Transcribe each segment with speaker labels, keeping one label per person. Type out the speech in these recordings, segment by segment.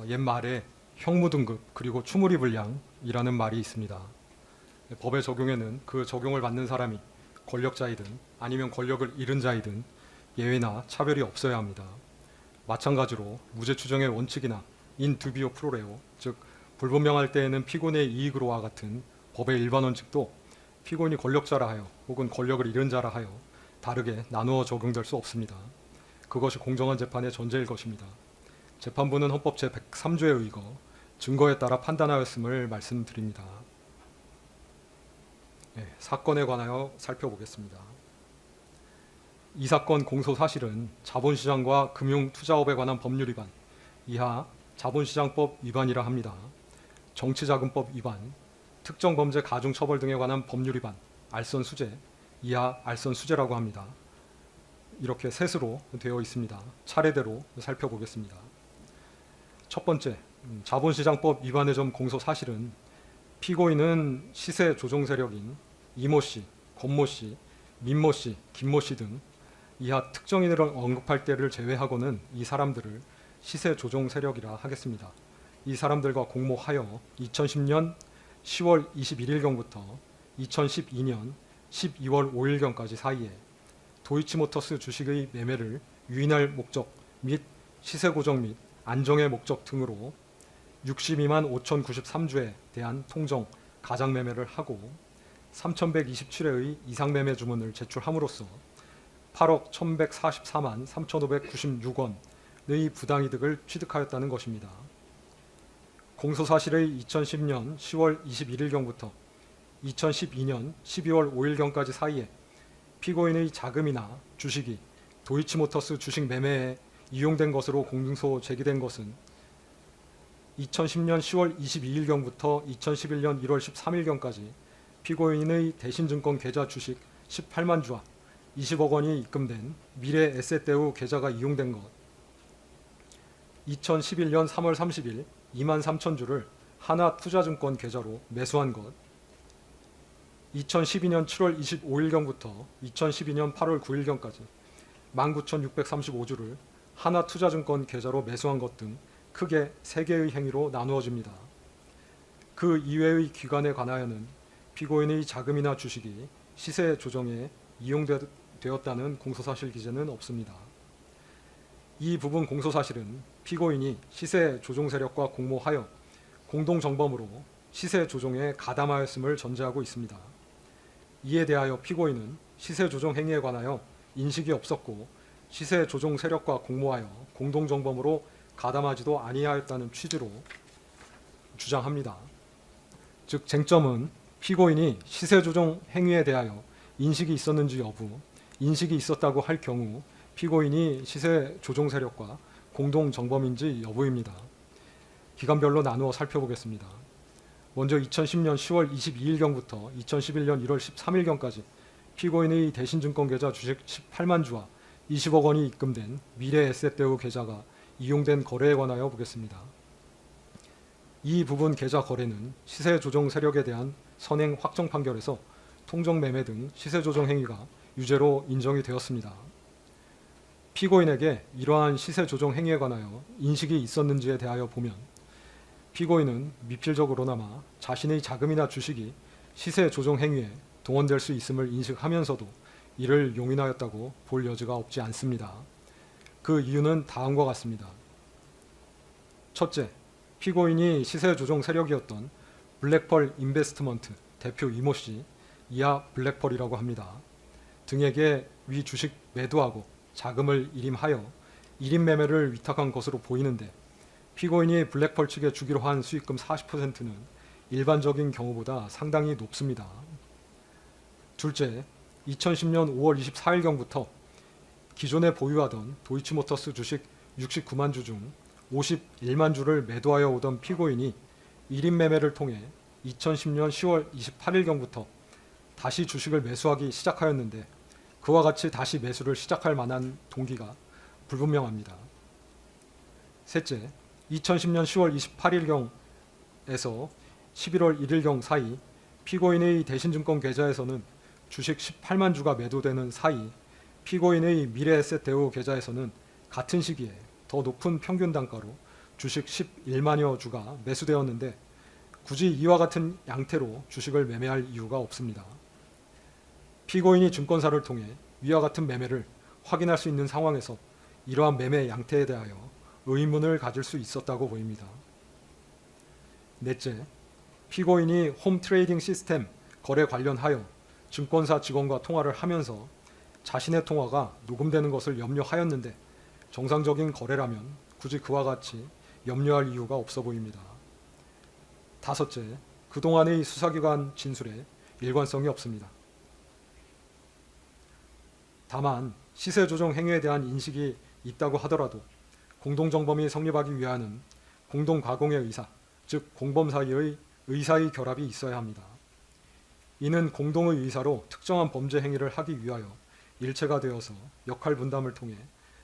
Speaker 1: 옛말에 형무등급 그리고 추무리불량이라는 말이 있습니다. 법의 적용에는 그 적용을 받는 사람이 권력자이든 아니면 권력을 잃은 자이든 예외나 차별이 없어야 합니다. 마찬가지로 무죄 추정의 원칙이나 인 두비오 프로레오, 즉 불분명할 때에는 피고인의 이익으로와 같은 법의 일반 원칙도 피고인이 권력자라 하여 혹은 권력을 잃은 자라 하여 다르게 나누어 적용될 수 없습니다. 그것이 공정한 재판의 전제일 것입니다. 재판부는 헌법 제103조에 의거 증거에 따라 판단하였음을 말씀드립니다. 사건에 관하여 살펴보겠습니다. 이 사건 공소 사실은 자본시장과 금융투자업에 관한 법률 위반, 이하 자본시장법 위반이라 합니다. 정치자금법 위반, 특정범죄 가중처벌 등에 관한 법률 위반, 알선수재, 이하 알선수재라고 합니다. 이렇게 셋으로 되어 있습니다. 차례대로 살펴보겠습니다. 첫 번째, 자본시장법 위반의 점 공소 사실은 피고인은 시세 조종 세력인 이모 씨, 권모 씨, 민모 씨, 김모 씨 등 이하 특정인을 언급할 때를 제외하고는 이 사람들을 시세 조종 세력이라 하겠습니다. 이 사람들과 공모하여 2010년 10월 21일경부터 2012년 12월 5일경까지 사이에 도이치모터스 주식의 매매를 유인할 목적 및 시세 고정 및 안정의 목적 등으로 62만 5,093주에 대한 통정 가장 매매를 하고 3,127회의 이상 매매 주문을 제출함으로써 8억 1,144만 3,596원의 부당이득을 취득하였다는 것입니다. 공소사실의 2010년 10월 21일경부터 2012년 12월 5일경까지 사이에 피고인의 자금이나 주식이 도이치모터스 주식 매매에 이용된 것으로 공소 제기된 것은 2010년 10월 22일경부터 2011년 1월 13일경까지 피고인의 대신증권 계좌 주식 18만 주와 20억 원이 입금된 미래 에셋대우 계좌가 이용된 것, 2011년 3월 30일 2만 3천 주를 하나투자증권 계좌로 매수한 것, 2012년 7월 25일경부터 2012년 8월 9일경까지 19,635주를 하나투자증권 계좌로 매수한 것 등 크게 3개의 행위로 나누어집니다. 그 이외의 기관에 관하여는 피고인의 자금이나 주식이 시세 조정에 이용되었다는 공소사실 기재는 없습니다. 이 부분 공소사실은 피고인이 시세 조종 세력과 공모하여 공동정범으로 시세 조종에 가담하였음을 전제하고 있습니다. 이에 대하여 피고인은 시세 조종 행위에 관하여 인식이 없었고 시세 조종 세력과 공모하여 공동정범으로 가담하지도 아니하였다는 취지로 주장합니다. 즉 쟁점은 피고인이 시세 조종 행위에 대하여 인식이 있었는지 여부, 인식이 있었다고 할 경우 피고인이 시세 조종 세력과 공동 정범인지 여부입니다. 기간별로 나누어 살펴보겠습니다. 먼저 2010년 10월 22일경부터 2011년 1월 13일경까지 피고인의 대신증권 계좌 주식 18만 주와 20억 원이 입금된 미래 에셋대우 계좌가 이용된 거래에 관하여 보겠습니다. 이 부분 계좌 거래는 시세 조종 세력에 대한 선행 확정 판결에서 통정 매매 등 시세 조정 행위가 유죄로 인정이 되었습니다. 피고인에게 이러한 시세 조정 행위에 관하여 인식이 있었는지에 대하여 보면 피고인은 미필적으로나마 자신의 자금이나 주식이 시세 조정 행위에 동원될 수 있음을 인식하면서도 이를 용인하였다고 볼 여지가 없지 않습니다. 그 이유는 다음과 같습니다. 첫째, 피고인이 시세 조정 세력이었던 블랙펄 인베스트먼트 대표 이모 씨, 이하 블랙펄이라고 합니다. 등에게 위 주식 매도하고 자금을 일임하여 일임 매매를 위탁한 것으로 보이는데 피고인이 블랙펄 측에 주기로 한 수익금 40%는 일반적인 경우보다 상당히 높습니다. 둘째, 2010년 5월 24일경부터 기존에 보유하던 도이치모터스 주식 69만 주 중 51만 주를 매도하여 오던 피고인이 일임 매매를 통해 2010년 10월 28일경부터 다시 주식을 매수하기 시작하였는데 그와 같이 다시 매수를 시작할 만한 동기가 불분명합니다. 셋째, 2010년 10월 28일경에서 11월 1일경 사이 피고인의 대신증권 계좌에서는 주식 18만 주가 매도되는 사이 피고인의 미래에셋대우 계좌에서는 같은 시기에 더 높은 평균 단가로 주식 11만여 주가 매수되었는데 굳이 이와 같은 양태로 주식을 매매할 이유가 없습니다. 피고인이 증권사를 통해 위와 같은 매매를 확인할 수 있는 상황에서 이러한 매매 양태에 대하여 의문을 가질 수 있었다고 보입니다. 넷째, 피고인이 홈 트레이딩 시스템 거래 관련하여 증권사 직원과 통화를 하면서 자신의 통화가 녹음되는 것을 염려하였는데 정상적인 거래라면 굳이 그와 같이 염려할 이유가 없어 보입니다. 다섯째, 그동안의 수사기관 진술에 일관성이 없습니다. 다만 시세 조정 행위에 대한 인식이 있다고 하더라도 공동정범이 성립하기 위하여는 공동가공의 의사, 즉 공범 사이의 의사의 결합이 있어야 합니다. 이는 공동의 의사로 특정한 범죄 행위를 하기 위하여 일체가 되어서 역할 분담을 통해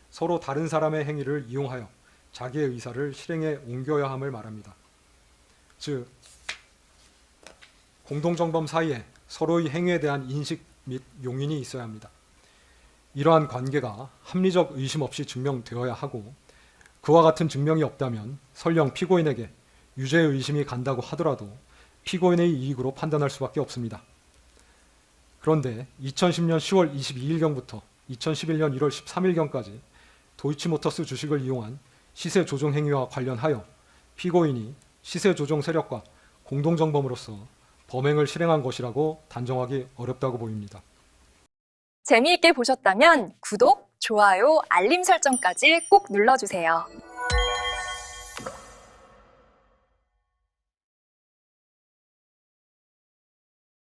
Speaker 1: 서로 다른 사람의 행위를 이용하여 자기의 의사를 실행에 옮겨야 함을 말합니다. 즉, 공동정범 사이에 서로의 행위에 대한 인식 및 용인이 있어야 합니다. 이러한 관계가 합리적 의심 없이 증명되어야 하고 그와 같은 증명이 없다면 설령 피고인에게 유죄 의심이 간다고 하더라도 피고인의 이익으로 판단할 수밖에 없습니다. 그런데 2010년 10월 22일경부터 2011년 1월 13일경까지 도이치모터스 주식을 이용한 시세 조정 행위와 관련하여 피고인이 시세 조정 세력과 공동정범으로서 범행을 실행한 것이라고 단정하기 어렵다고 보입니다.
Speaker 2: 재미있게 보셨다면 구독, 좋아요, 알림 설정까지 꼭 눌러주세요.